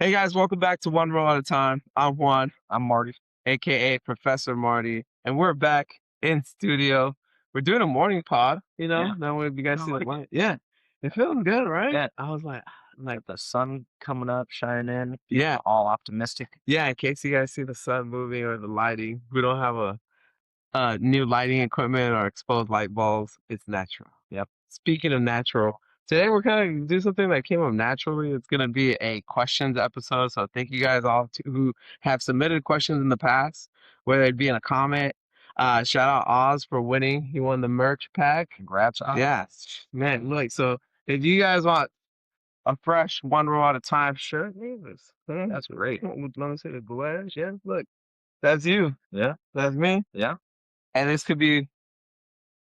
Hey guys, welcome back to One Roll at a Time. I'm Juan, I'm Marty. aka Professor Marty, and we're back in studio. We're doing a morning pod, Yeah. That way you guys see the Like light. Yeah, it's feeling good, right? Yeah, I was like, got the sun coming up, shining in, yeah, all optimistic. yeah. In case you guys see the sun moving or the lighting, we don't have a new lighting equipment or exposed light bulbs. It's natural. Yep. Speaking of natural, today we're going to do something that came up naturally. It's going to be a questions episode. So thank you guys all who have submitted questions in the past, whether it be in a comment. Shout out Oz for winning. He won the merch pack. Congrats. Yeah, man. Look, so if you guys want a fresh One Roll at a Time shirt, That's great. let me say the glass. Yeah, look, that's you. Yeah. That's me. Yeah. And this could be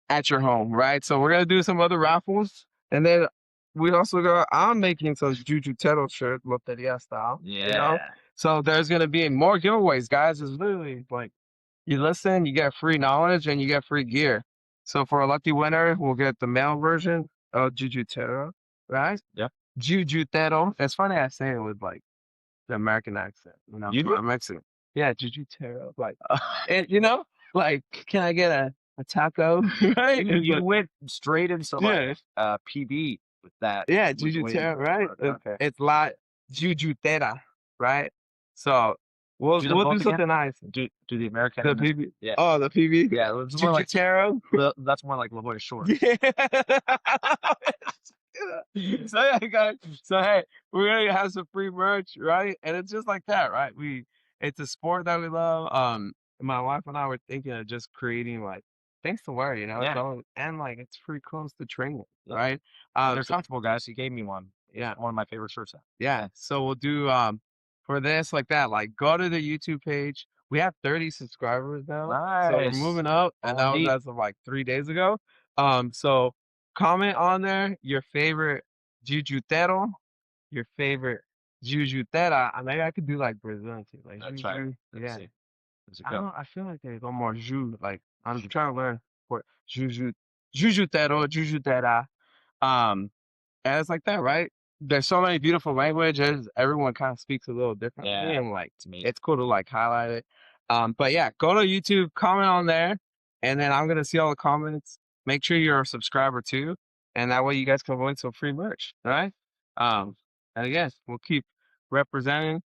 at your home, right? So we're gonna do some other raffles, and then we also got. I'm making some Juju Tettle shirt, Loteria style. Yeah. So there's gonna be more giveaways, guys. It's literally like you listen, you get free knowledge, and you get free gear. So for a lucky winner, we'll get the male version of Juju Tettle, right? Yeah. Juju Tettle. It's funny I say it with like the American accent. You do? I'm Mexican. Yeah, Juju Tettle. Like, and like, can I get a taco? Right? You went straight into Yeah. PB with that. Yeah, with the way you- Jujutera, right? Okay. It's like Jujutera, right? So we'll Do them we'll both do again? something nice. Do the American. The and PB. Yeah. Oh, the PB. Yeah. It's more like Jujutero. that's more like La Jolla Shore. Yeah. So yeah, guys. So hey, we're gonna have some free merch, right? And it's just like that, right? It's a sport that we love. My wife and I were thinking of just creating like things to wear, Yeah. So, and like it's pretty close to training, Yeah. right? They're So, comfortable, guys. He gave me one. yeah. One of my favorite shirts. Yeah. So we'll do for this like that. Like go to the YouTube page. We have 30 subscribers now. So we're Nice. moving up. And that was Indeed. as of like 3 days ago. So comment on there your favorite Jujutero, your favorite Jujutera. Maybe I could do like Brazilian too. Like That's right. Juju. Let's Yeah. see. Let's go. I feel like there's one more Ju. Like I'm trying to learn for Jujutero, Jujutera. Um and it's like that, right? There's so many beautiful languages. Everyone kind of speaks a little differently, Yeah, and like to me. it's cool to like highlight it. But yeah, go to YouTube, comment on there, and then I'm gonna see all the comments. Make sure you're a subscriber too, and that way you guys can win some free merch. All right. And again, we'll keep representing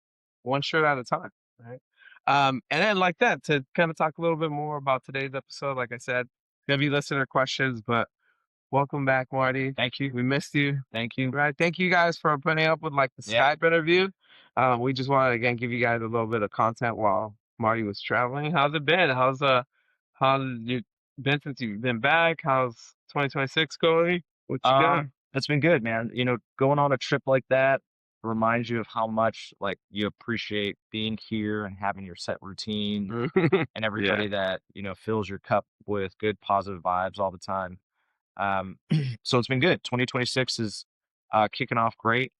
one shirt at a time. Right. And then like that to kind of talk a little bit more about today's episode. Like I said, gonna be listener questions, but welcome back, Marty. Thank you. We missed you. Thank you. Right. Thank you guys for putting up with like the Yeah. Skype interview. We just wanted to again give you guys a little bit of content while Marty was traveling. How's it been? How's you been since you've been back? How's 2026 going? What you got? It's been good, man. Going on a trip like that reminds you of how much like you appreciate being here and having your set routine and everybody that, fills your cup with good positive vibes all the time. So it's been good. 2026 is kicking off great.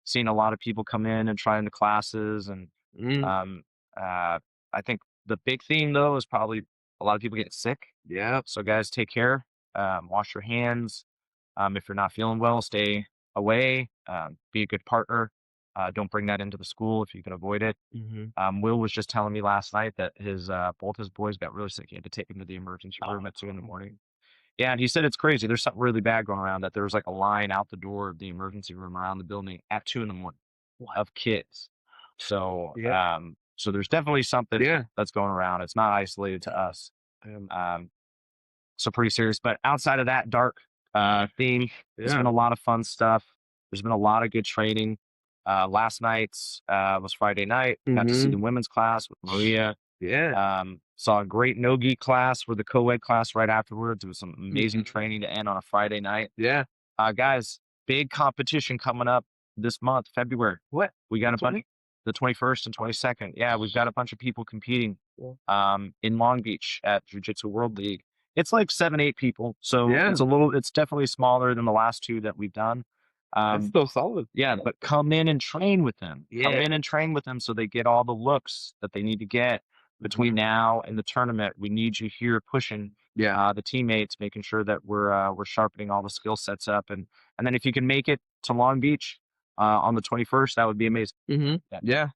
Seeing a lot of people come in and try into classes, and Mm, I think the big theme though is probably a lot of people getting sick. yeah. So guys, take care. Wash your hands. If you're not feeling well, stay away. Be a good partner. Don't bring that into the school if you can avoid it. Will was just telling me last night that his both his boys got really sick. He had to take them to the emergency room at 2 in the morning. Yeah, and he said it's crazy. There's something really bad going around, that there was like a line out the door of the emergency room around the building at 2 in the morning of kids. So, Yeah. so there's definitely something Yeah. that's going around. It's not isolated to us. So pretty serious. But outside of that dark theme, there's been a lot of fun stuff. There's been a lot of good training. Last night was Friday night. Got to see the women's class with Maria. Yeah. Saw a great no-gi class for the co-ed class right afterwards. It was some amazing training to end on a Friday night. Yeah. Guys, big competition coming up this month, February. What? We got a bunch, the 21st and 22nd. Yeah, we've got a bunch of people competing in Long Beach at Jiu-Jitsu World League. It's like 7-8 people. So it's definitely smaller than the last two that we've done. That's still solid. Yeah, but come in and train with them. Come Yeah. in and train with them so they get all the looks that they need to get between now and the tournament. We need you here pushing the teammates, making sure that we're sharpening all the skill sets up. And then if you can make it to Long Beach, on the 21st, that would be amazing. Yeah.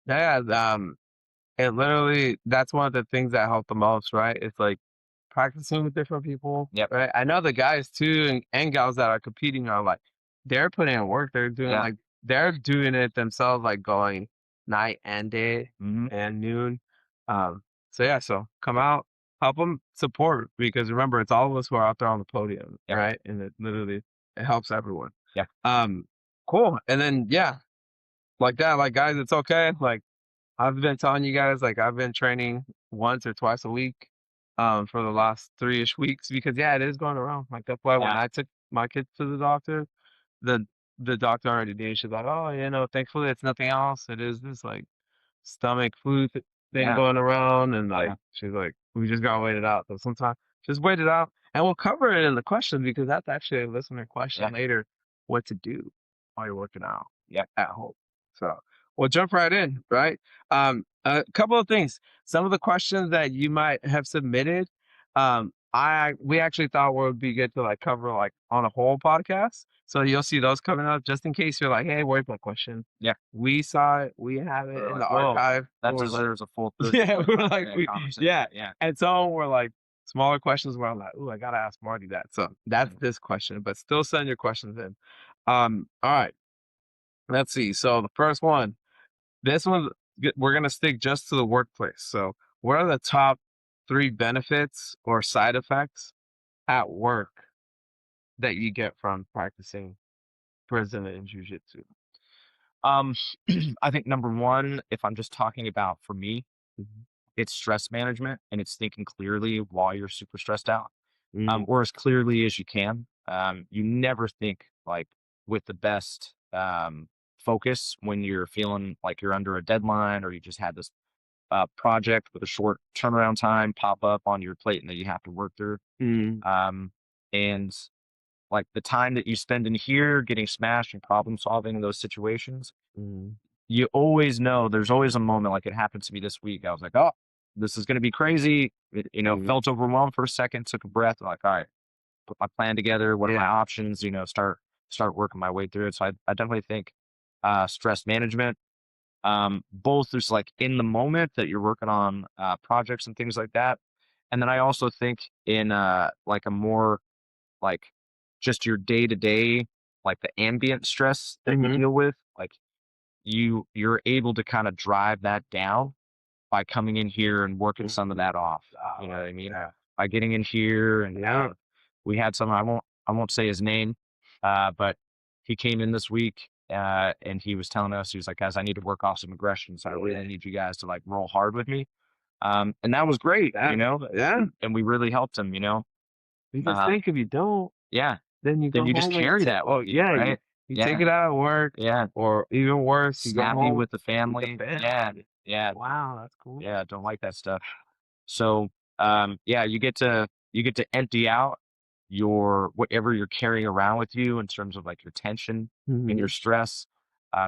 Yeah. It literally, that's one of the things that help the most, right? It's like practicing with different people, Yep. right? I know the guys too and gals that are competing are like, they're putting in work. They're doing Yeah. they're doing it themselves, like going night and day Mhm. and noon. So yeah, so come out, help them support, because remember, it's all of us who are out there on the podium, Yep. right? And it literally, it helps everyone. Yeah. Cool. And then, yeah, like that, like guys, it's okay. Like, I've been telling you guys, like I've been training once or twice a week, for the last 3-ish weeks, because yeah, it is going around. Like that's why when Yeah. I took my kids to the doctor, the the doctor already knew. She's like, oh, thankfully it's nothing else. It is this like stomach flu thing Yeah. going around, and like Yeah. she's like, we just gotta wait it out. So sometimes just wait it out, and we'll cover it in the question, because that's actually a listener question Yeah. later. What to do while you're working out Yeah. at home. So we'll jump right in, right? A couple of things. Some of the questions that you might have submitted, we actually thought would be good to like cover like on a whole podcast. So you'll see those coming up, just in case you're like, hey, where's my question? Yeah. We saw it, we have it We're in like, the whoa, archive. that We're like, deserves a full 30 yeah, we're like, minute conversation. yeah. Yeah. And some were like smaller questions where I'm like, ooh, I gotta ask Marty that. So that's this question, but still send your questions in. All right. Let's see. So the first one, this one, we're gonna stick just to the workplace. So, what are the top 3 benefits or side effects at work that you get from practicing prison and jujitsu? Um, I think number one, if I'm just talking about for me, Mhm. it's stress management and it's thinking clearly while you're super stressed out, Mm, or as clearly as you can. You never think like with the best focus when you're feeling like you're under a deadline or you just had this project with a short turnaround time pop up on your plate and that you have to work through. mm, Um, and like the time that you spend in here getting smashed and problem solving in those situations, mm, you always know there's always a moment like it happened to me this week. I was like, oh, this is going to be crazy. mm. Felt overwhelmed for a second, took a breath, like, all right, put my plan together. What are my Yeah. options? Start working my way through it. So I definitely think stress management, both is like in the moment that you're working on projects and things like that. And then I also think in like a more like just your day to day, like the ambient stress that you Mhm. deal with, like you're able to kind of drive that down by coming in here and working some of Mhm. that off. You know Oh, what I mean? yeah. By getting in here and Yeah. we had some I won't say his name, but he came in this week and he was telling us, he was like, guys, I need to work off some aggression. So I really need you guys to like roll hard with me. And that was great, That yeah. and we really helped him, Because uh, think if you don't, yeah, then you then go you just home and carry that with you, yeah, right? you take Yeah. it out at work, Yeah. or even worse, you go Snappy home with the with the family. Yeah. family. Yeah. Wow, that's cool. Yeah. Don't like that stuff. So, yeah, you get to empty out your whatever you're carrying around with you in terms of like your tension and your Mhm. stress.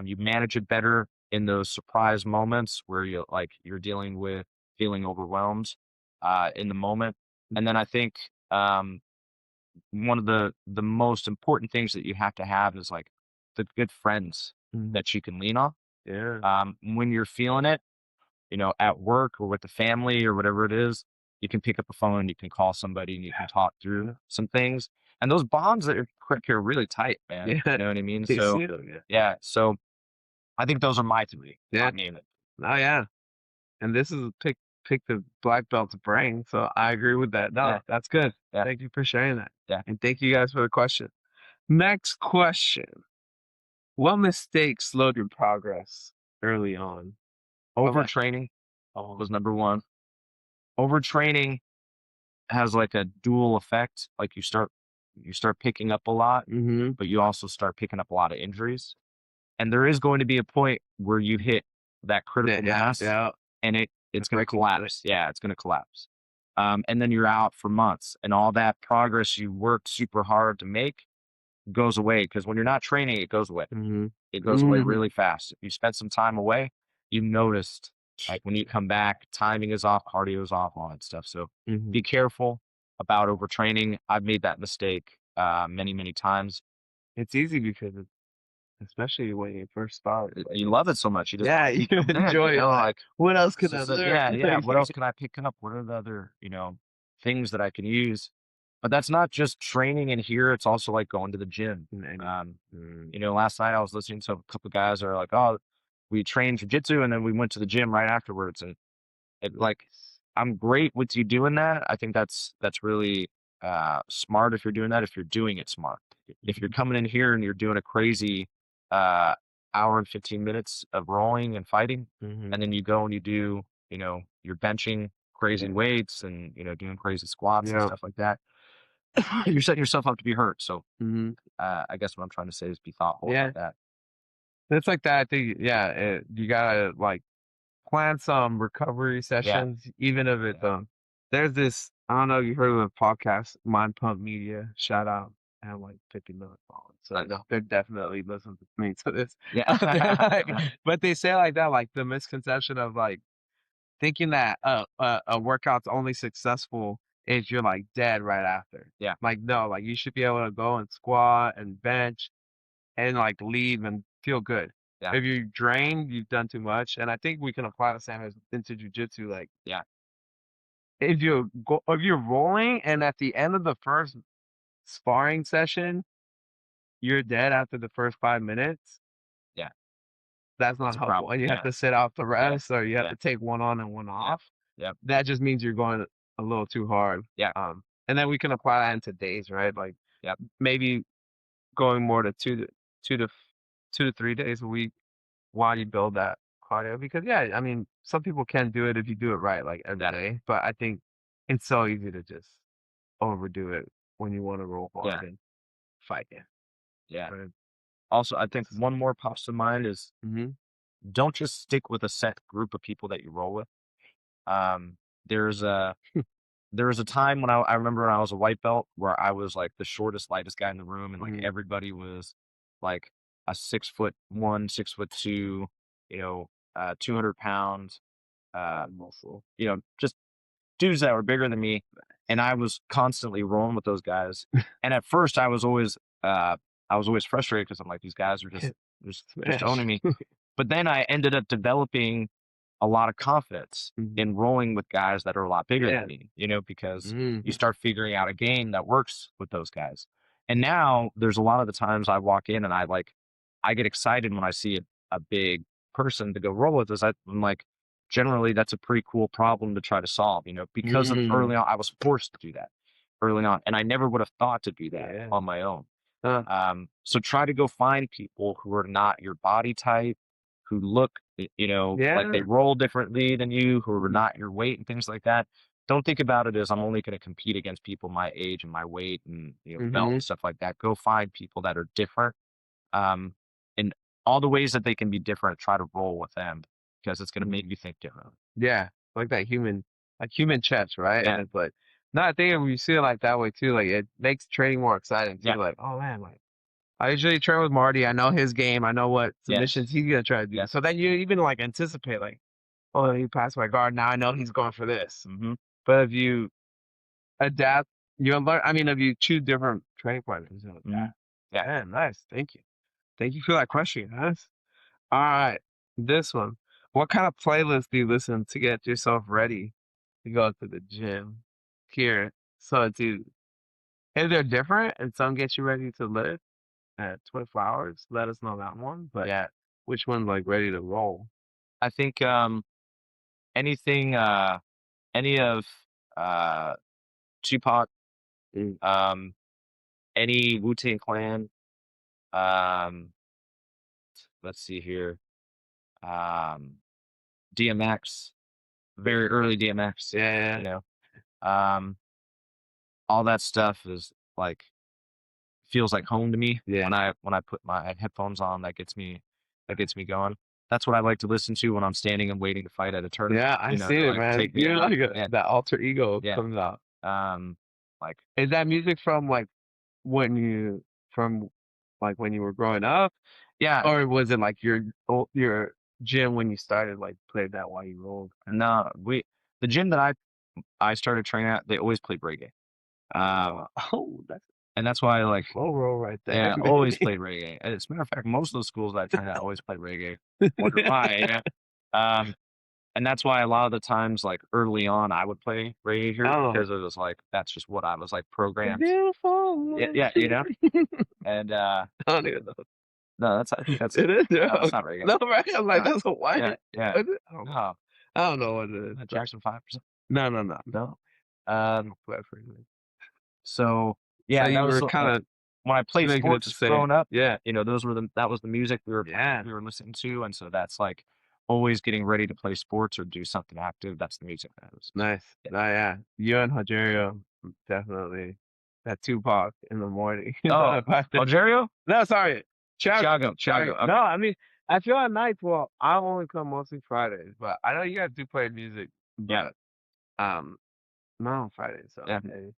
You manage it better in those surprise moments where you're dealing with feeling overwhelmed in the moment. And then I think um, one of the most important things that you have to have is like the good friends Mhm. that you can lean on Yeah. when you're feeling it, at work or with the family or whatever it is. You can pick up a phone, you can call somebody, and you can talk through Yeah. some things. And those bonds that are quick are really tight, man. Yeah. You know what I mean? You So, see it, yeah. yeah. So I think those are my three. Yeah. I mean, Oh, yeah. And this is pick the black belt's brain, so I agree with that. yeah, No, that's good. yeah, Thank you for sharing that. yeah. And thank you guys for the question. Next question. What mistakes slowed your progress early on? Okay. Overtraining Oh. was number one. Overtraining has like a dual effect. Like you start picking up a lot, Mhm. but you also start picking up a lot of injuries. And there is going to be a point where you hit that Yeah, critical yeah, mass yeah. and The it's going to breaking point. collapse. Yeah, it's going to collapse. And then you're out for months and all that progress you worked super hard to make goes away because when you're not training, it goes away. Mhm. It goes away Mhm. really fast. If you spent some time away, you noticed like when you come back, timing is off, cardio is off, all that stuff. So be Mhm. careful about overtraining. I've made that mistake many, many times. It's easy because especially when you first start. You love it so much. You just Yeah, keep you coming in, enjoy it. Like, like, what else this could I is learn? yeah. What else can I pick up? What are the other, things that I can use? But that's not just training in here. It's also like going to the gym. Last night I was listening to a couple guys that are like, oh, we trained jujitsu and then we went to the gym right afterwards. And like, I'm great with you doing that. I think that's really smart if you're doing that, if you're doing it smart. If you're coming in here and you're doing a crazy uh, hour and 15 minutes of rolling and fighting, and then you go and you do, you're benching crazy weights and, doing crazy squats and Yeah. stuff like that, you're setting yourself up to be hurt. So Hmm. I guess what I'm trying to say is be thoughtful Yeah. about that. It's like that. I think, yeah, you gotta like plan some recovery Yeah. sessions, even if it's Yeah. there's this, I don't know if you heard of the podcast, Mind Pump Media. Shout out. I have like 50 million followers. So Nice. no, they're definitely listening to me to this. They're Yeah. like, but they say like that, like the misconception of like thinking that a workout's only successful if you're like dead right after. Yeah. Like no, like you should be able to go and squat and bench and like leave and feel good. Yeah. If you're drained, you've done too much. And I think we can apply the same as into jujitsu. Like Yeah. if you're rolling and at the end of the first sparring session, you're dead after the first 5 minutes, Yeah. that's It's not a helpful. problem. And you have Yeah. to sit out the Yeah. rest or you have Yeah. to take one on and one Yeah. off. Yeah. That just means you're going a little too hard. Yeah. And then we can apply that into days, right? Like Yeah. maybe going more to two to 2 to 3 days a week while you build that cardio. Because yeah, I mean, some people can do it if you do it right, like every Yeah. day. But I think it's so easy to just overdo it when you want to roll Yeah. hard and fight. Yeah. Yeah. Right. Also, I think one more pops to mind is Mm-hmm. don't just stick with a set group of people that you roll with. Um, there's a there was a time when I remember when I was a white belt where I was like the shortest, lightest guy in the room, and like Mm-hmm. everybody was like a 6'1", 6'2", 200 pounds, Muscle. just dudes that were bigger than me, and I was constantly rolling with those guys. And at first, I was always frustrated because I'm like, these guys are just Smash. owning me. But then I ended up developing a lot of confidence Mhm. in rolling with guys that are a lot bigger Yeah. than me, because you Mhm. start figuring out a game that works with those guys. And now there's a lot of the times I walk in and I get excited when I see a big person to go roll with us. I'm like, generally that's a pretty cool problem to try to solve, because of Mm. early on, I was forced to do that early on. And I never would have thought to do that Yeah. on my own. Uh, So try to go find people who are not your body type, who look, like they yeah. roll differently than you, who are not your weight and things like that. Don't think about it as I'm only going to compete against people my age and my weight and belt Mhm. and stuff like that. Go find people that are different, um, in all the ways that they can be different. Try to roll with them because it's going to make you think differently. Yeah. Like that human chess, right? Yeah, And it's like, no, I think if you see it like that way too, like it makes training more exciting too. yeah, Like, oh man, like I usually train with Marty. I know his game. I know what yes, submissions he's gonna try to do. yeah, So then you even like anticipate, like, oh, he passed my guard. Now I know he's going for this. hmm But if you adapt, you'll learn. I mean, if you choose different training partners, you'll hmm adapt. yeah. Man, nice. Thank you. Thank you for that question, guys. All right, this one. What kind of playlist do you listen to get yourself ready to go to the gym? Here, so it's either if they're different and some get you ready to lift at 24 hours, let us know that one. But Yeah, which one's like ready to roll? I think anything, any of uh, Tupac, Mm, um, any Wu-Tang Clan, um, let's see here, um, DMX, very early DMX, yeah, you know, um, all that stuff is like feels like home to me yeah, when I put my headphones on. That gets me going. That's what I like to listen to when I'm standing and waiting to fight at a tournament. yeah. I see To it, like man. take me You're out. like Yeah, that alter ego yeah. comes out. Um, like Is that music from like when you from like when you were growing up, yeah, or was it like your gym when you started like played that while you rolled? no, the gym that I started training at, they always played reggae. Um, Oh, that's And that's why, like, Slow roll right there, yeah, always baby. played reggae. And as a matter of fact, most of the schools that I attended always played reggae. Wonder why, yeah. Um, and that's why a lot of the times, like, early on, I would play reggae here Oh, because it was like, that's just what I was, like, programmed. Yeah, beautiful. yeah, And, I don't even know. no, I think that's It is, no, yeah. it's not reggae. No, right? I'm like, No. that's a white. Yeah, yeah. Is it? I don't know. No, I don't know what it is. But Jackson 5%. no, no, no, No. no. Um, Play for you. so, So yeah, that you was were so kind of when I played making it the sports same. growing up, Yeah, that was the music yeah. we were listening to, and so that's, like, always getting ready to play sports or do something active, that's the music that I was Nice. yeah. Oh, yeah. You and Rogerio, definitely. That Tupac in the morning. Oh, Algerio? No, sorry. Chuck. Chiago, Sorry. No, okay. I mean, I feel at nights, well, I only come mostly Fridays, but I know you guys do play music, Yeah, but um, not on Fridays, so yeah. maybe.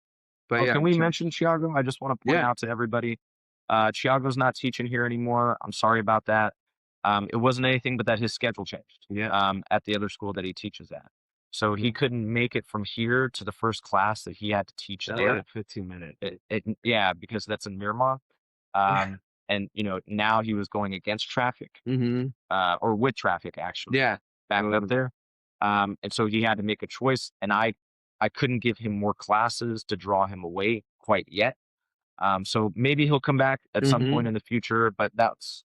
But Oh, yeah, can we mention Chiago? I just wanna point yeah. out to everybody, Chiago's not teaching here anymore, I'm sorry about that. It wasn't anything but that his schedule changed, Yeah. at the other school that he teaches at. So he Yeah. couldn't make it from here to the first class that he had to teach That's like there. a 15-minute. Yeah, because that's in Miramar. Um, and, now he was going against traffic, Mhm. or with traffic actually, Yeah. back up Um, there. And so he had to make a choice, and I couldn't give him more classes to draw him away quite yet. So maybe he'll come back at some point mhm. in the future, but that's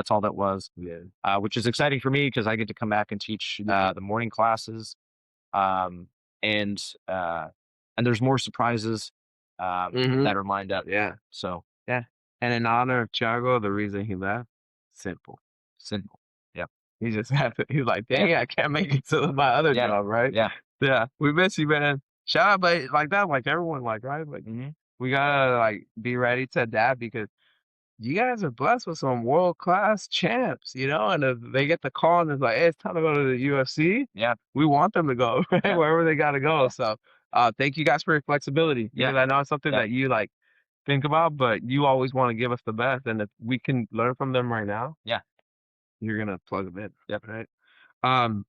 all that was, Yeah. which is exciting for me because I get to come back and teach Yeah. the morning classes. Um, and uh, and there's more surprises Mhm. that are lined up. Yeah. So Yeah. And in honor of Thiago, the reason he left, simple. simple. Yep. He just had to, he's like, Yeah. dang it, I can't make it to my other Yeah. job, right? Yeah. Yeah. We miss you, man. Shout out, but like that, like everyone, like, right? Like, Hmm. we gotta like be ready to adapt because you guys are blessed with some world class champs, and if they get the call and it's like, hey, it's time to go to the UFC, Yeah. we want them to go, right? Yeah. Wherever they gotta go. Yeah. So thank you guys for your flexibility Yeah. because I know it's something Yeah. that you like think about, but you always want to give us the best. And if we can learn from them right now, Yeah. you're gonna plug them in, Yep. right? Um,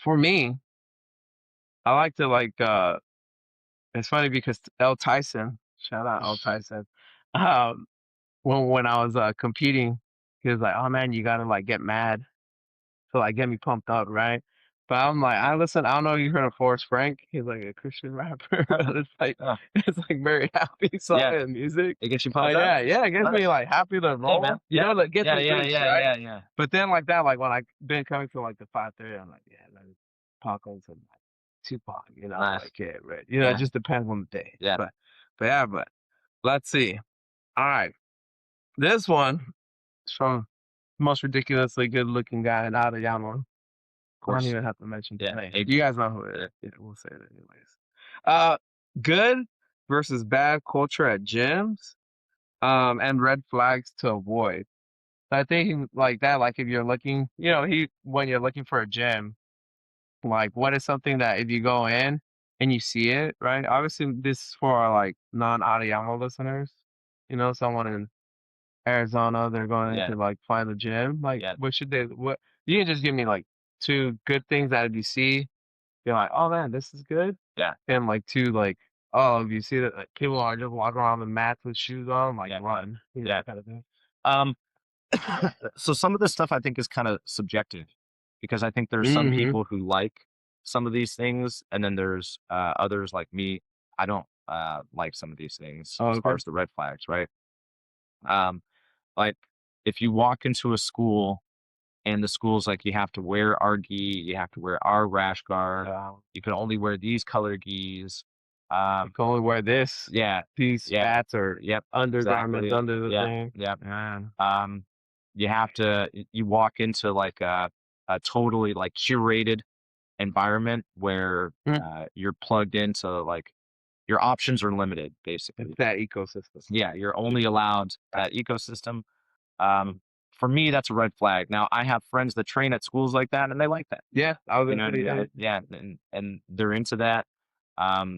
for me, I like to it's funny because L Tyson, shout out L Tyson, um, when I was competing, he was like, "Oh man, you gotta like get mad to like get me pumped up, right?" But I'm like, I listen. I don't know if you heard of Forrest Frank. He's like a Christian rapper. But it's like Oh, it's like very happy song yeah. and music. It gets you pumped up. Yeah, yeah, it gets me Nice. like happy to Hey, roll. man. Yeah. Like get Yeah. the Yeah. juice, Yeah. right? Yeah. Yeah. But then like that, like when I been coming to like the 5:30, I'm like, yeah, like Paco's and like Tupac, Nice. like yeah, right. It Yeah. just depends on the day. Yeah. But yeah, but let's see. All right, this one is from the most ridiculously good looking guy in Adayamo. Of I don't course. even have to mention his Yeah. name. You Adrian. guys know who it Yeah. is. Yeah, we'll say it anyways. Uh, good versus bad culture at gyms, and red flags to avoid. So I think like that, like if you're looking, when you're looking for a gym, like what is something that if you go in and you see it, right? Obviously, this is for our like non-Adiyama listeners. Someone in Arizona, they're going Yeah. to like find the gym. Like, Yeah. what should they? What you can just give me like two good things that if you see, you're like, oh man, this is good, Yeah. and like two, like, oh, if you see that like, people are just walking around the mats with shoes on, like Yeah. run, Yeah. kind of thing. Um, so some of this stuff I think is kind of subjective because I think there's some Hmm. people who like some of these things, and then there's others like me. I don't like some of these things Oh, as far okay. as the red flags, right? Um, like if you walk into a school and the school's like you have to wear our gi, you have to wear our rash guard, you can only wear these color gis. You Um, can only wear this. yeah, These yeah, spats or yep, undergarments exactly. under the Yeah, thing. yeah. Man. You have to you walk into like a totally like curated environment where Mm. you're plugged into like your options are limited It's basically. that ecosystem. Yeah, you're only allowed that ecosystem. Um, for me, that's a red flag. Now, I have friends that train at schools like that, and they like that. Yeah, I was You gonna know what I say mean? yeah. Yeah, and they're into that.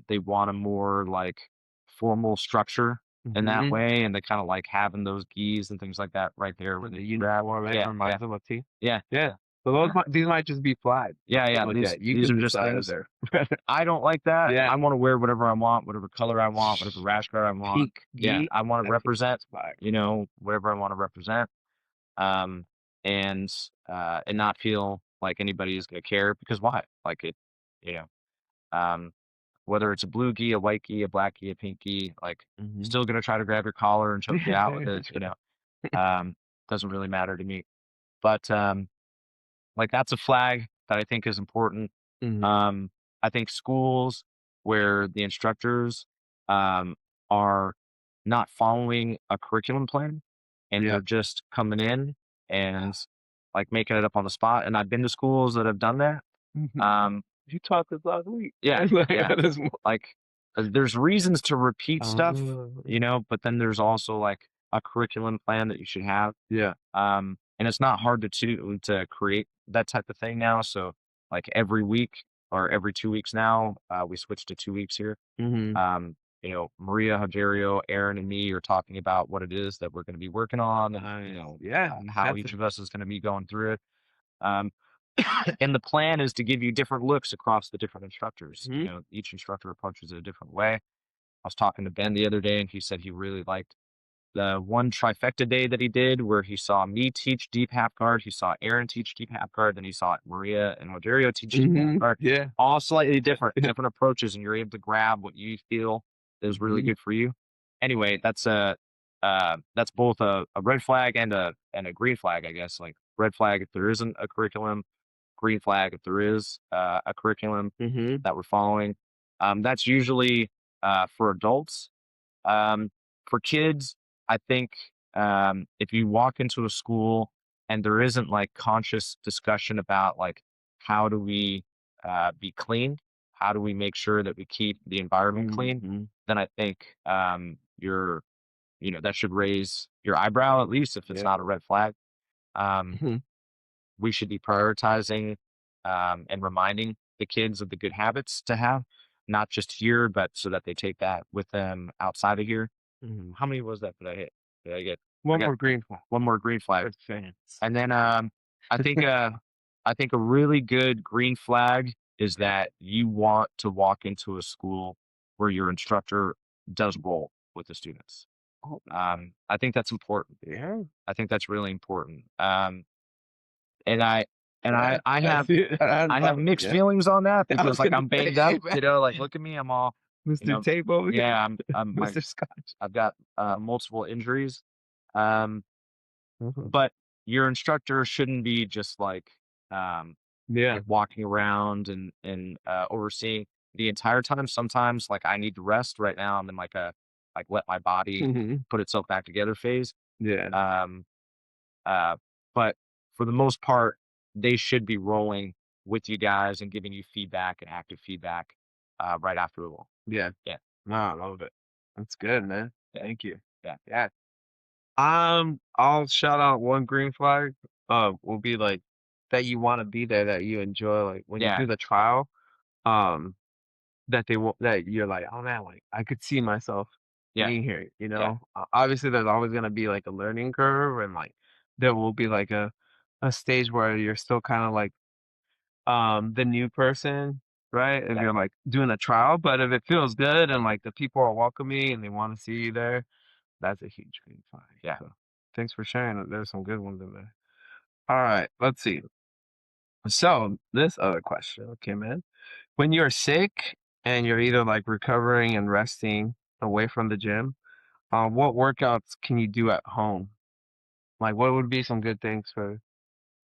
They want a more like formal structure in that Mhm. way, and they kind of like having those gis and things like that right there where The they grab. uniform, it Yeah, yeah, reminds them of tea. yeah. Yeah. So these might just be flags Yeah, to yeah. look These at. You these can are just decide if things. they're I don't like that. yeah. I want to wear whatever I want, whatever color I want, whatever rash guard I want. Pink. Yeah, Yeet. I want to I think represent, that's fire. whatever I want to represent. Um, and not feel like anybody is going to care because why? Like it, you know, um, whether it's a blue gi, a white gi, a black gi, a pink gi, like Mhm. still going to try to grab your collar and choke you out with Yeah, it. true. Doesn't really matter to me. But like that's a flag that I think is important. Mhm. Um, I think schools where the instructors um, are not following a curriculum plan and Yeah. they're just coming in and like making it up on the spot. And I've been to schools that have done that. Mhm. Um, You taught this last week. yeah, Like, yeah. that is more Like there's reasons to repeat stuff, oh, but then there's also like a curriculum plan that you should have. yeah. And it's not hard to create that type of thing now. So like every week or every 2 weeks now, we switched to 2 weeks here. Mhm. Um, Maria, Hagerio, Aaron, and me are talking about what it is that we're going to be working on, and Nice. Yeah. and how That's each it. of us is going to be going through it. Um, and the plan is to give you different looks across the different instructors. Mhm. Each instructor approaches it a different way. I was talking to Ben the other day, and he said he really liked the one trifecta day that he did where he saw me teach deep half guard, he saw Aaron teach deep half guard, then he saw Maria and Rogerio teach deep half Mhm. guard. Yeah. All slightly different, different approaches, and you're able to grab what you feel is really Mhm. good for you. Anyway, that's both a red flag and a green flag, I guess. Like red flag if there isn't a curriculum, green flag if there is a curriculum Mhm. that we're following. That's usually for adults. Um, for kids, I think if you walk into a school and there isn't like conscious discussion about like how do we be clean, how do we make sure that we keep the environment clean, Mhm. then I think that should raise your eyebrow at least if it's Yeah. not a red flag. Um, Mhm. we should be prioritizing and reminding the kids of the good habits to have, not just here, but so that they take that with them outside of here. Mhm. How many was that that I hit? Did I get? I One got more green flag one more green flag, for fans. and then I think uh, I think a really good green flag is that you want to walk into a school where your instructor does roll with the students. Oh, I think that's important. yeah. I think that's really important. And I and I That's I I have see it. I have mixed Yeah. feelings on that I was because like gonna I'm say, banged hey, up, man, like look at me, I'm all, you Mr. know, Tape over here, yeah, I'm my Mr. Scotch. I've got multiple injuries. Um, Mhm. but your instructor shouldn't be just um Yeah. like walking around and overseeing the entire time. Sometimes like I need to rest right now. I'm in like a like let my body Mhm. put itself back together phase. Yeah. Um, Uh, but for the most part, they should be rolling with you guys and giving you feedback and active feedback right after a roll. Yeah. Yeah, No, I love it. That's good, man. yeah, Thank you. yeah, Yeah. I'll shout out one green flag. Will be like that you want to be there, that you enjoy, like when you yeah, do the trial. Um, that they will that you're like, oh man, like I could see myself yeah, being here. yeah, Obviously, there's always gonna be like a learning curve, and like there will be like a stage where you're still kind of like the new person, right? If yeah, you're like doing a trial, but if it feels good and like the people are welcoming and they want to see you there, that's a huge green flag. yeah, So thanks for sharing. There's some good ones in there. All right, let's see. So this other question came in. When you're sick and you're either like recovering and resting away from the gym, what workouts can you do at home? Like what would be some good things for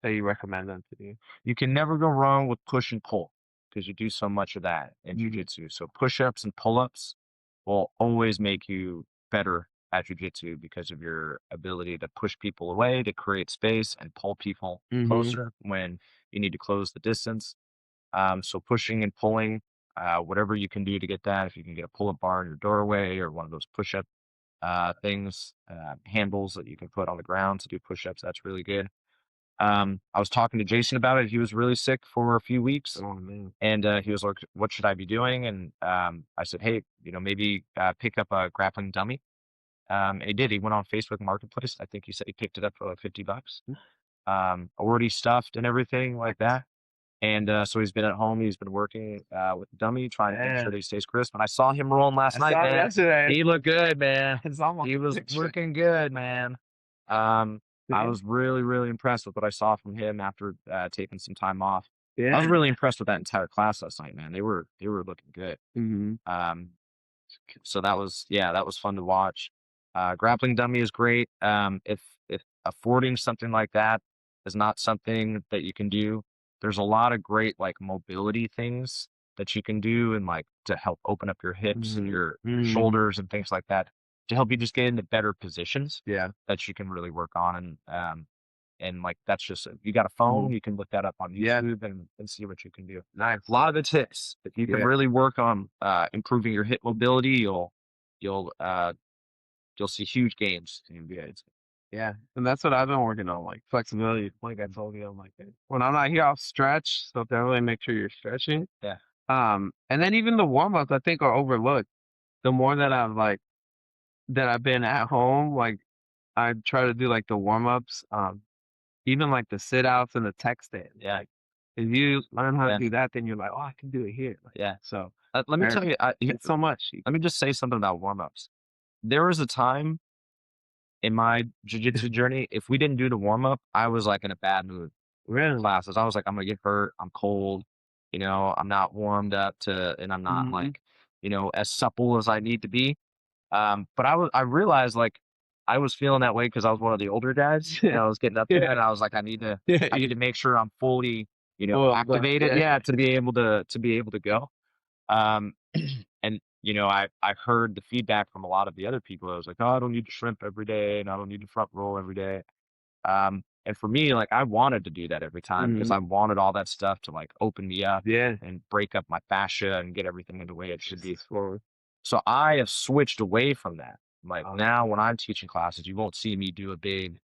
that you recommend them to do? You can never go wrong with push and pull because you do so much of that in Mhm. jujitsu. So push-ups and pull-ups will always make you better at jujitsu because of your ability to push people away, to create space, and pull people Mhm. closer when you need to close the distance. So pushing and pulling, whatever you can do to get that. If you can get a pull-up bar in your doorway or one of those push-up things, handles that you can put on the ground to do push-ups, that's really good. I was talking to Jason about it. He was really sick for a few weeks, Oh man. and he was like, "What should I be doing?" And I said, "Hey, maybe pick up a grappling dummy." And he did. He went on Facebook Marketplace. I think he said he picked it up for like $50. already stuffed and everything like that. And so he's been at home. He's been working with the dummy, trying to make sure Yeah. that he stays crisp. And I saw him rolling last I night, saw it man. yesterday. He looked good, man. It's almost He a was picture. looking good, man. I Yeah. was really, really impressed with what I saw from him after taking some time off. I Yeah. was really impressed with that entire class last night, man. They were looking good. Mm-hmm. Um, so that was yeah, that was fun to watch. Grappling dummy is great. If affording something like that is not something that you can do, there's a lot of great like mobility things that you can do and like to help open up your hips and Mm-hmm. your Mm-hmm. shoulders and things like that to help you just get into better positions Yeah. that you can really work on and like that's just you got a Mm-hmm. phone, you can look that up on Yeah. YouTube and see what you can do. Nice. A lot of it's hips. If you can Yeah. really work on improving your hip mobility, you'll you'll see huge gains in your gains. Yeah. And that's what I've been working on, like flexibility. Like I told you, I'm like, when I'm not here, I'll stretch. So definitely make sure you're stretching. Yeah. And then even the warm ups I think are overlooked. The more that I've been at home, like I try to do like the warm ups, even like the sit outs and the tech stand. Yeah. Like if you learn how to Yeah. do that, then you're like, oh, I can do it here. Like, Yeah. so Let me tell you, it's so much. let me just say something about warm ups. There was a time in my jujitsu journey, if we didn't do the warm up, I was like in a bad mood. Really? Classes, I was like, I'm gonna get hurt. I'm cold. I'm not warmed up and I'm not Hmm. like, as supple as I need to be. But I realized like I was feeling that way because I was one of the older guys. Yeah. I was getting up there Yeah. and I was like, Yeah. I need to make sure I'm fully, Well, but activated, yeah. yeah, to be able to go. Um, and I heard the feedback from a lot of the other people. I was like, oh, I don't need to shrimp every day, and I don't need to front roll every day. And for me, like I wanted to do that every time because Hmm. I wanted all that stuff to like open me up Yeah. and break up my fascia and get everything in the way it should be. For So I have switched away from that. Like uh, now when I'm teaching classes, you won't see me do a big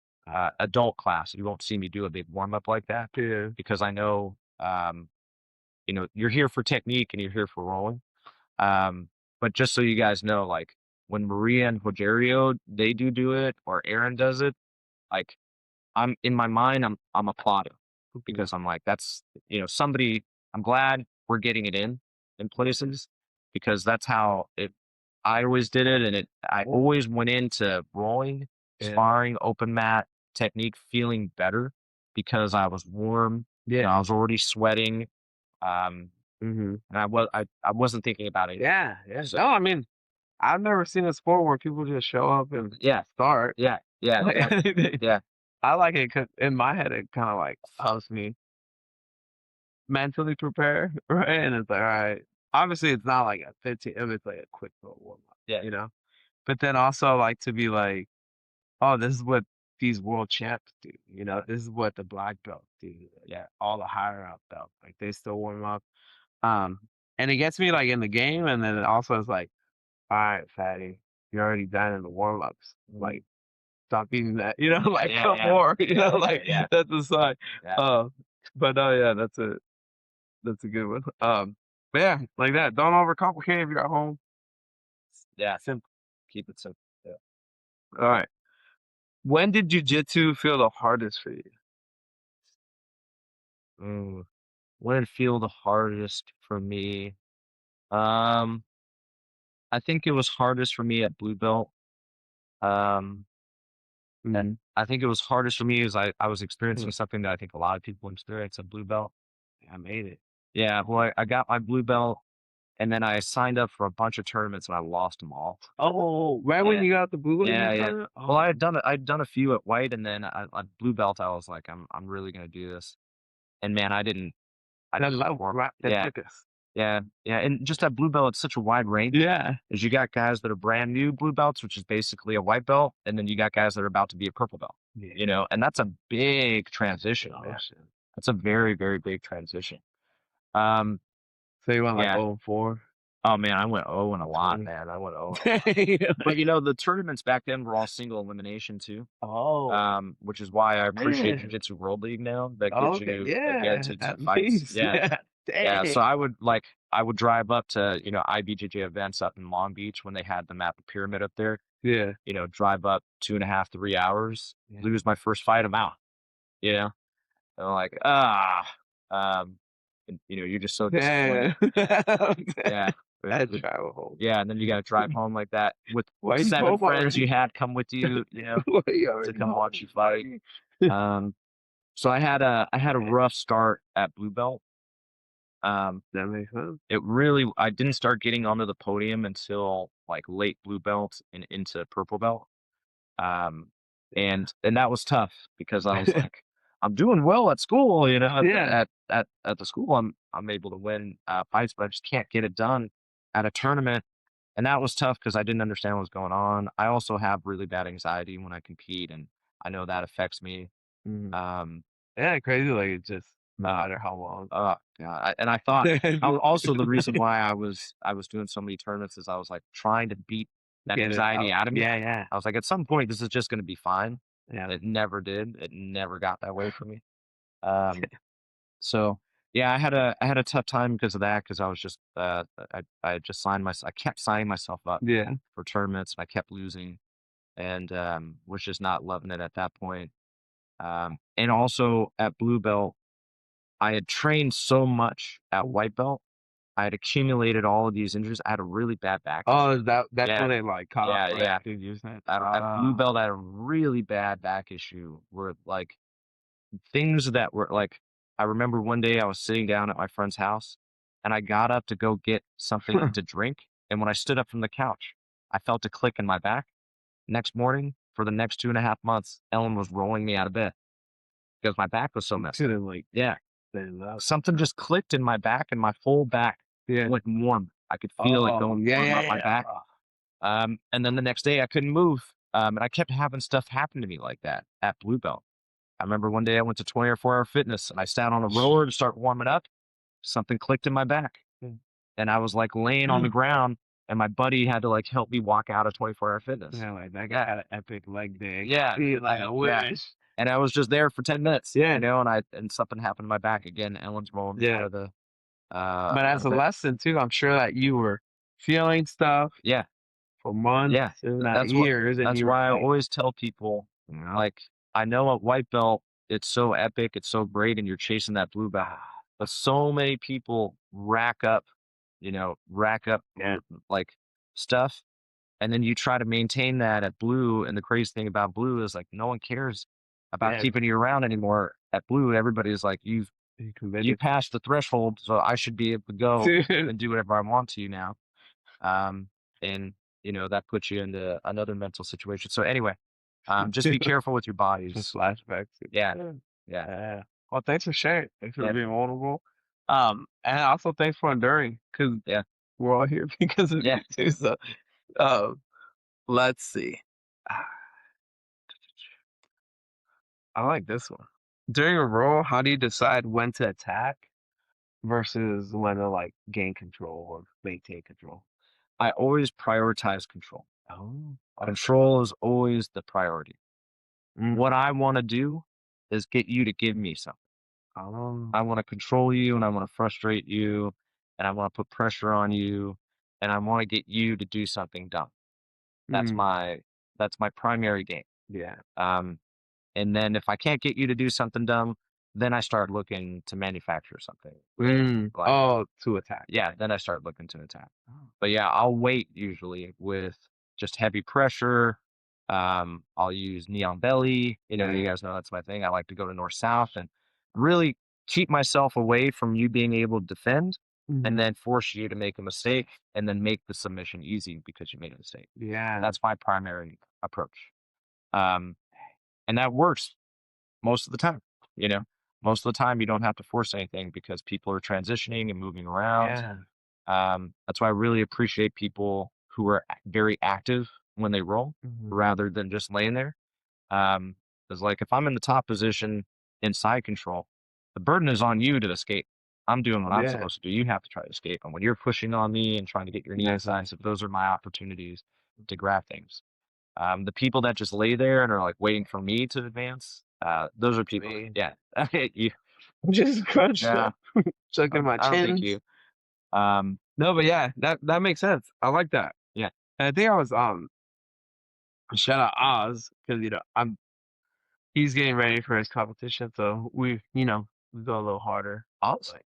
adult class. You won't see me do a big warm up like that yeah. because I know, you're here for technique and you're here for rolling. Um, but just so you guys know, like when Maria and Rogerio, they do it or Aaron does it, like I'm in my mind, I'm applauding because I'm like, that's somebody. I'm glad we're getting it in places because that's how it. I always did it, and I always went into rolling, Yeah. sparring, open mat technique, feeling better because I was warm. Yeah. I was already sweating, Hmm. and I wasn't thinking about it. Yeah. Yeah. So No, I mean, I've never seen a sport where people just show up and yeah, start. yeah, yeah, Like, yeah, yeah, I like it because in my head it kind of like helps me mentally prepare, right? And it's like, all right, obviously it's not like a 15, it's like a quick little warm up, yeah, you know. But then also like to be like, oh, this is what these world champs do, This is what the black belts do, yeah, all the higher up belts, like they still warm up. Um, and it gets me like in the game, and then it also is like, all right, fatty, you're already done in the warm ups, mhm, like. Stop eating that, yeah, like yeah, come yeah, more, yeah, like yeah, that's a sign. yeah, Uh, but oh yeah, that's a good one. But yeah, like that. Don't overcomplicate if you're at home. yeah. Simple. Keep it simple. Yeah. All right. When did jujitsu feel the hardest for you? Mm. What did feel the hardest for me? Um, I think it was hardest for me at blue belt. Um, Mm-hmm. and I think it was hardest for me as I was experiencing something that I think a lot of people experience at blue belt. I made it. Yeah, well, I got my blue belt and then I signed up for a bunch of tournaments and I lost them all. Oh, right when Yeah, you got the blue one, you yeah, yeah. started? Well, Oh, I'd done a few at white and then at blue belt, I was like, I'm really gonna do this. And man, I that didn't love, perform. right? That Yeah, took us. yeah, yeah. And just at blue belt, it's such a wide range. Yeah. Is you got guys that are brand new blue belts, which is basically a white belt, and then you got guys that are about to be a purple belt. Yeah. And that's a big transition, Oh, man. shit. That's a very, very big transition. Um, So you went like yeah. 0-4, Oh man, I went 0 and a lot, 20. man. I went 0 and a lot. Dang. But the tournaments back then were all single elimination too. Oh, Which is why I appreciate man. Jiu-Jitsu World League now that Oh, gives okay. you get Yeah. to At fights. least. Yeah. Yeah. Yeah. Dang. So I would drive up to, IBJJ events up in Long Beach when they had them at the pyramid up there, Yeah. drive up 2.5, 3 hours, Yeah. lose my first fight, I'm out. you know? And I'm like, and, you're just so disappointed. Yeah. Yeah. That travel home. Yeah, and then you gotta drive home like that with Why you 7 home friends you already? had come with you, Why you to already come watch home? you fight. Um, so I had a rough start at blue belt. That makes sense. I didn't start getting onto the podium until, like, late blue belt and into purple belt. Um, and that was tough because I was like, "I'm doing well at school, Yeah. at the school, I'm able to win, fights, but I just can't get it done at a tournament." And that was tough because I didn't understand what was going on. I also have really bad anxiety when I compete, and I know that affects me. Mhm. Um, Yeah, crazy, like, it just no uh, matter how long. yeah, and I thought also the reason why I was doing so many tournaments is I was, like, trying to beat that Get it anxiety out. out of me. Yeah, yeah. I was like, "At some point, this is just gonna be fine." Yeah. It never did. It never got that way for me. Um, so, yeah, I had a tough time because of that, because I was just, I just I kept signing myself up Yeah. for tournaments, and I kept losing, and, was just not loving it at that point. And also at blue belt, I had trained so much at white belt. I had accumulated all of these injuries. I had a really bad back issue. Oh, that's Yeah, when it, like, caught up, yeah, right? yeah. Dude, you said? At blue belt, I had a really bad back issue where, like, things that were like, I remember one day I was sitting down at my friend's house and I got up to go get something to drink. And when I stood up from the couch, I felt a click in my back. Next morning, for the next 2.5 months, Ellen was rolling me out of bed because my back was so messed up. Couldn't, like, Yeah. stand up. Something just clicked in my back and my whole back Yeah. went warm. I could feel it Oh, going yeah, warm yeah, up my yeah. back. And then the next day I couldn't move. And I kept having stuff happen to me like that at blue belt. I remember one day I went to 24-hour fitness and I sat on a rower to start warming up. Something clicked in my back. Mm. And I was like laying on the ground and my buddy had to like help me walk out of 24-hour fitness. Yeah, like, that guy had an epic leg day. Yeah. Like, I Yeah. wish. And I was just there for 10 minutes, Yeah. and something happened to my back again. Ellen's rolling me out Yeah. of the, But out as of a bed. lesson too, I'm sure that you were feeling stuff Yeah. for months, Yeah. if not That's what, years, and that's you were why I like, always tell people, like, I know at white belt, it's so epic, it's so great, and you're chasing that blue belt. But so many people rack up yeah, like stuff, and then you try to maintain that at blue. And the crazy thing about blue is like no one cares about yeah, keeping you around anymore. At blue, everybody's like, you you committed. passed the threshold, so I should be able to go Dude, and do whatever I want to now. Um, and that puts you into another mental situation. So anyway, just be careful with your just bodies. flashbacks. Yeah, Yeah. yeah, Yeah. Well, thanks for sharing. Thanks for yeah, being vulnerable. And also thanks for enduring, because yeah, we're all here because of yeah. you too. So, um, let's see. I like this one. During a roll, how do you decide when to attack versus when to, like, gain control or maintain control? I always prioritize control. Oh, Control is always the priority. mm, What I want to do is get you to give me something. oh, I want to control you and I want to frustrate you and I want to put pressure on you and I want to get you to do something dumb. That's mm, my that's my primary game. yeah. Um, and then if I can't get you to do something dumb, then I start looking to manufacture something with like, Oh, to attack. yeah, then I start looking to attack. Oh, But yeah, I'll wait usually with just heavy pressure. I'll use neon belly. You yeah. guys know that's my thing. I like to go to north south and really keep myself away from you being able to defend and Mhm. then force you to make a mistake and then make the submission easy because you made a mistake. Yeah. That's my primary approach. Um, and that works most of the time. You know, most of the time you don't have to force anything because people are transitioning and moving around. Yeah. That's why I really appreciate people who are very active when they roll Mhm. rather than just laying there. Um, because like if I'm in the top position in side control, the burden is on you to escape. I'm doing what I'm Yeah. supposed to do. You have to try to escape. And when you're pushing on me and trying to get your knee Yes, inside, so those are my opportunities to grab things. The people that just lay there and are like waiting for me to advance, those are people. me. Yeah, you, I'm just crunched yeah. up, sucking my I don't think chins. you. Um, No, but yeah, that makes sense. I like that. yeah, And I think I was shout out Oz, because I'm he's getting ready for his competition, so we go a little harder. Awesome. Like,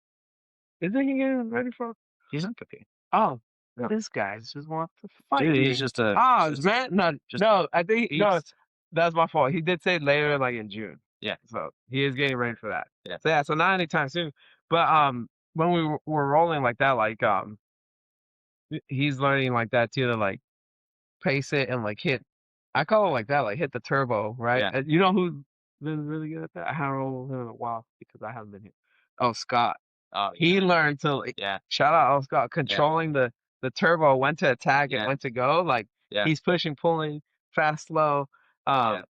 isn't he getting ready for? He's in cookie. Oh, Yeah. this guy just wants to fight Dude, me. he's just a Man, no, just no. I think no. beast. That's my fault. He did say later, like in June. Yeah. So he is getting ready for that. Yeah. So yeah, so not anytime soon. But when we were rolling like that, like he's learning like that too to like pace it and like hit. I call it like that, like hit the turbo, right? Yeah. You know who's been really good at that? I haven't rolled him in a while because I haven't been here. Oh, Scott. Oh, He learned to like, yeah. shout out oh, Scott, controlling the turbo, when to attack and Yeah. when to go. Like Yeah. he's pushing, pulling, fast, slow. Yeah.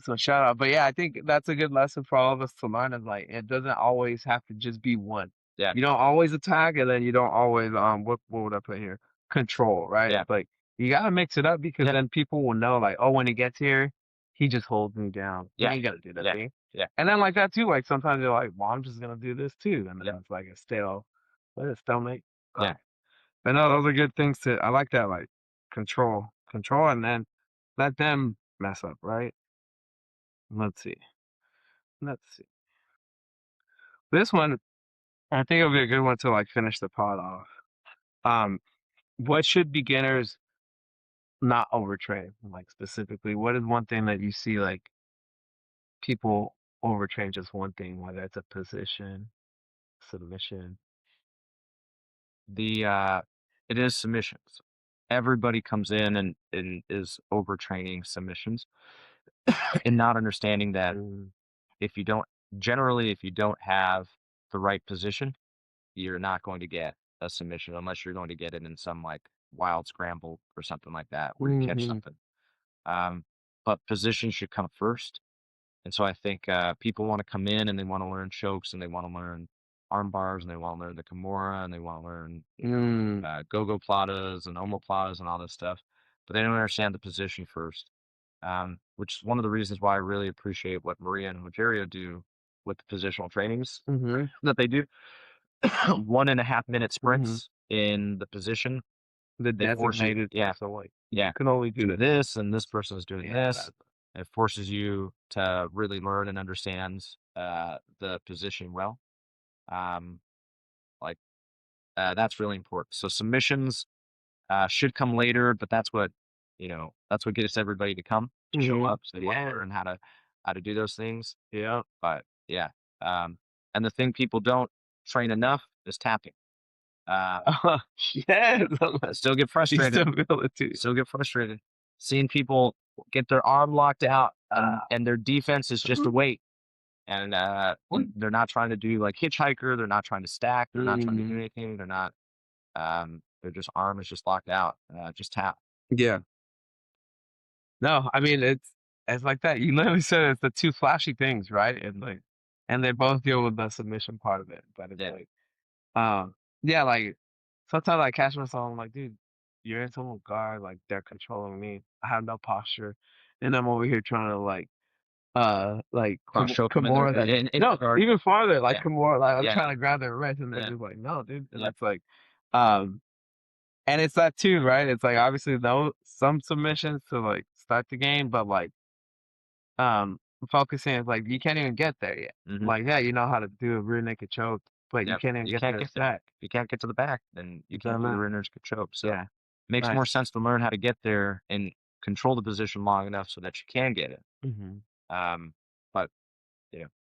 So shout out. But yeah, I think that's a good lesson for all of us to learn is like it doesn't always have to just be one. Yeah. You don't always attack and then you don't always what would I put here? Control, right? Yeah. It's like you gotta mix it up because Yeah. then people will know like, oh, when he gets here, he just holds me down. He Yeah. ain't gonna do that Yeah. thing. Yeah. And then like that too, like sometimes you're like, well, I'm just gonna do this too. And then Yeah. it's like a stalemate. Yeah. But no, those are good things to I like that, like control. Control and then let them mess up, right? Let's see. Let's see. This one, I think it'll be a good one to like finish the pod off. What should beginners not overtrain? Like specifically, what is one thing that you see like people overtrain just one thing, whether it's a position, submission? It is submissions. Everybody comes in and is overtraining submissions and not understanding that Mm, if you don't if you don't have the right position, you're not going to get a submission unless you're going to get it in some like wild scramble or something like that where you catch mhm, something. Um, but position should come first. And so I think people want to come in and they want to learn chokes and they want to learn arm bars and they want to learn the Kimura and they want to learn mm, go-go platas and omoplatas and all this stuff, but they don't understand the position first, which is one of the reasons why I really appreciate what Maria and Rogerio do with the positional trainings mhm, that they do. 1.5 minute mhm. sprints in the position. The They force you, designated, yeah, so like yeah, you can only do do this. this, and this person is doing Yeah, this. It forces you to really learn and understand the position well. Um, like that's really important. So submissions should come later, but that's what gets everybody to come to show mhm. up. So they want to Yeah, learn how to do those things. yeah. But yeah, um, and the thing people don't train enough is tapping. Uh, Yes, I still get you frustrated. still feel it too. Still get frustrated seeing people get their arm locked out Uh, and their defense is just a wait. And they're not trying to do like hitchhiker. They're not trying to stack. They're not trying to do mhm. anything. They're not. Their just arm is just locked out. Just tap. Yeah. No, I mean it's like that. You literally said it's the two flashy things, right? And like, and they both deal with the submission part of it. But it's Yeah. like, um, yeah, like sometimes I catch myself, I'm like, dude, you're in someone's guard, like they're controlling me. I have no posture, and I'm over here trying to like Cross choke them in Kimura that in no, the guard. even farther, like Yeah. Kimura, like I'm Yeah. trying to grab their wrist, and they're Yeah. just like, no, dude, and Yeah. it's like, um. And it's that too, right? It's like obviously those some submissions to like start the game, but like um focusing is like you can't even get there yet. Mm-hmm. Like yeah, you know how to do a rear naked choke, but you Yep. can't even You get can't there get there. stack. If you can't get to the back, then you It can't doesn't do the matter. runner's choke. So Yeah. it makes more Nice. sense to learn how to get there and control the position long enough so that you can get it. Hmm. Um, but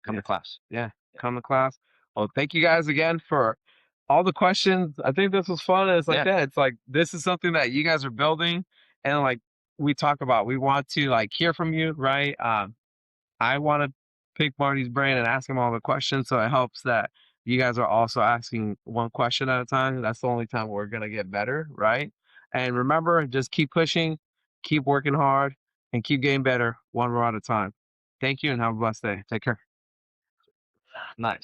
come Yeah. to class. Yeah. Come to class. Well, thank you guys again for all the questions. I think this was fun. It's like Yeah. that. It's like this is something that you guys are building and like we talk about. We want to like hear from you, right? I want to pick Marty's brain and ask him all the questions. So it helps that you guys are also asking one question at a time. That's the only time we're going to get better, right? And remember, just keep pushing, keep working hard, and keep getting better one row at a time. Thank you and have a blessed day. Take care. Nice.